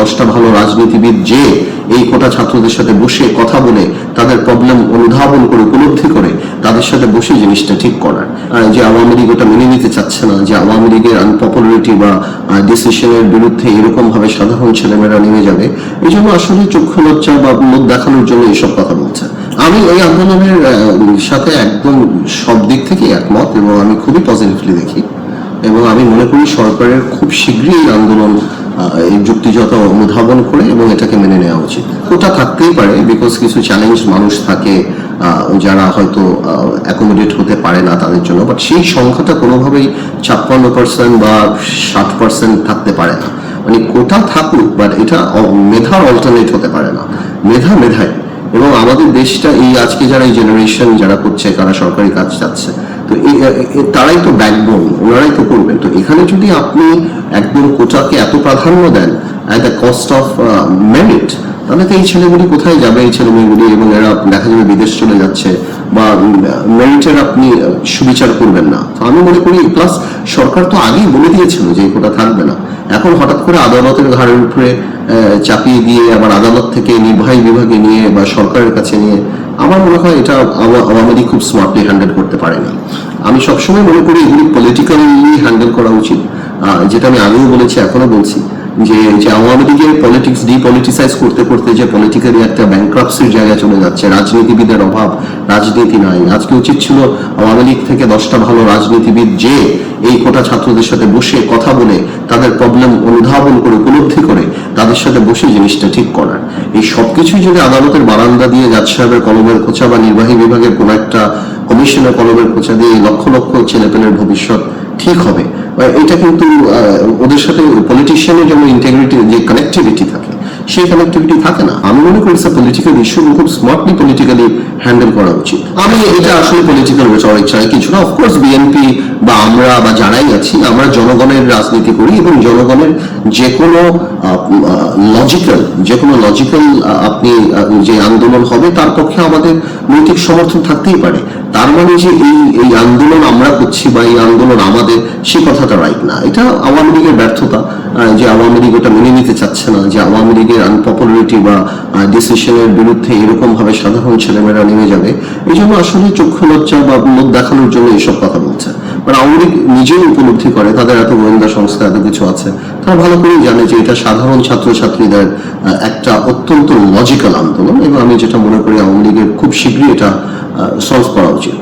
10টা ভালো রাজনীতিবিদ যে এই কোটা ছাত্রদের সাথে বসে কথা বলে তাদের প্রবলেম অনুধাবন করে উপলব্ধি করে তাদের সাথে বসে জিনিসটা ঠিক করার। যে আওয়ামী লীগ ওটা মেনে নিতে চাচ্ছে না, যে আওয়ামী লীগের আনপপুলারিটি বা ডিসিশনের বিরুদ্ধে এরকম ভাবে সাধারণ ছেলেমেয়েরা নেমে যাবে, এই জন্য আসলে চক্ষু লজ্জা বা মুখ দেখানোর জন্য এইসব কথা বলছে। আমি এই আন্দোলনের সাথে একদম সব দিক থেকে একমত এবং আমি খুবই পজিটিভলি দেখি এবং আমি মনে করি সরকারের খুব শীঘ্রই এই আন্দোলন এই যুক্তিযুক্ত অনুধাবন করে এবং এটাকে মেনে নেওয়া উচিত। ওটা থাকতেই পারে, বিকজ কিছু চ্যালেঞ্জ মানুষ থাকে যারা হয়তো অ্যাকোমোডেট হতে পারে না তাদের জন্য, বাট সেই সংখ্যাটা কোনোভাবেই 56% বা 60% থাকতে পারে না। মানে কোটা থাকুক, বাট এটা মেধার অল্টারনেট হতে পারে না। মেধা মেধায়, এবং আমাদের দেশটা এই আজকে যারা এই জেনারেশন যারা করছে, কারা সরকারি কাজ চাচ্ছে, তো তারাই তো ব্যাকবোন, ওনারাই তো করবেন। তো এখানে যদি আপনি একদম কোটাকে এত প্রাধান্য দেন at the cost of merit, তাহলে তো এই ছেলেগুলি কোথায় যাবে, এই ছেলেমেয়েগুলি, এবং এরা দেখা যাবে বিদেশ চলে যাচ্ছে বা মেরিটের আপনি সুবিচার করবেন না। তো আমি মনে করি, প্লাস সরকার তো আগেই বলে দিয়েছিল যে এই কোটা থাকবে না। এখন হঠাৎ করে আদালতের ঘাড়ের উপরে চাপিয়ে দিয়ে আবার আদালত থেকে নির্বাহী বিভাগে নিয়ে বা সরকারের কাছে নিয়ে, আমার মনে হয় এটা আওয়ামী লীগ খুব স্মার্টলি হ্যান্ডেল করতে পারেনি। আমি সবসময় মনে করি এগুলি পলিটিক্যালি হ্যান্ডেল করা উচিত, যেটা আমি আগেও বলেছি এখনো বলছি, যে আওয়ামী লীগের পলিটিক্স ডিপলিটিসাইজ করতে করতে যে পলিটিক্যালি একটা ব্যাংক্রাপসির জায়গায় চলে যাচ্ছে, রাজনীতিবিদের অভাব, রাজনীতি নাই। আজকে উচিত ছিল আওয়ামী লীগ থেকে 10টা ভালো রাজনীতিবিদ যে এই কোটা ছাত্রদের সাথে বসে কথা বলে তাদের প্রবলেম অনুধাবন করে উপলব্ধি করে তাদের সাথে বসে জিনিসটা ঠিক করার। এই সবকিছুই যদি আদালতের বারান্দা দিয়ে জাজ সাহেবের কলমের খোঁচা বা নির্বাহী বিভাগের কোন একটা কমিশনের কলমের খোঁচা দিয়ে লক্ষ লক্ষ ছেলেপেলের ভবিষ্যৎ ঠিক হবে, এটা কিন্তু ওদের সাথে পলিটিশিয়ানের যেমন ইন্টিগ্রিটি, যে কানেক্টিভিটি থাকে, সেই কানেক্টিভিটি থাকে না। আমি মনে করি পলিটিক্যাল ইস্যু খুব স্মার্টলি পলিটিক্যালি হ্যান্ডেল করা উচিত। আমি এটা আসলে পলিটিক্যাল রেটরিক চাই কিছু না। অফকোর্স বিএনপি বা আমরা বা যারাই আছি, আমরা জনগণের রাজনীতি করি এবং জনগণের যে কোনো লজিক্যাল আপনি যে আন্দোলন হবে তার পক্ষে আমাদের নৈতিক সমর্থন থাকতেই পারে। তার মানে যে এই আন্দোলন আমরা করছি বা এই আন্দোলন আমাদের, সে কথাটা রাইট না। এটা আওয়ামী লীগের ব্যর্থতা, যে আওয়ামী লীগ ওটা মেনে নিতে চাচ্ছে না, যে আওয়ামী লীগের আনপপুলারিটি বা ডিসিশনের বিরুদ্ধে এরকম ভাবে সাধারণ ছেলেমেয়েরা নেমে যাবে, এই জন্য আসলে চক্ষু লজ্জা বা মুখ দেখানোর জন্য এইসব কথা বলছে। মানে আওয়ামী লীগ নিজেও উপলব্ধি করে, তাদের এত গোয়েন্দা সংস্থা এত কিছু আছে, তারা ভালো করেই জানে যে এটা সাধারণ ছাত্রছাত্রীদের একটা অত্যন্ত লজিক্যাল আন্দোলন, এবং আমি যেটা মনে করি আওয়ামী লীগের খুব শীঘ্রই এটা সলভ করা উচিত।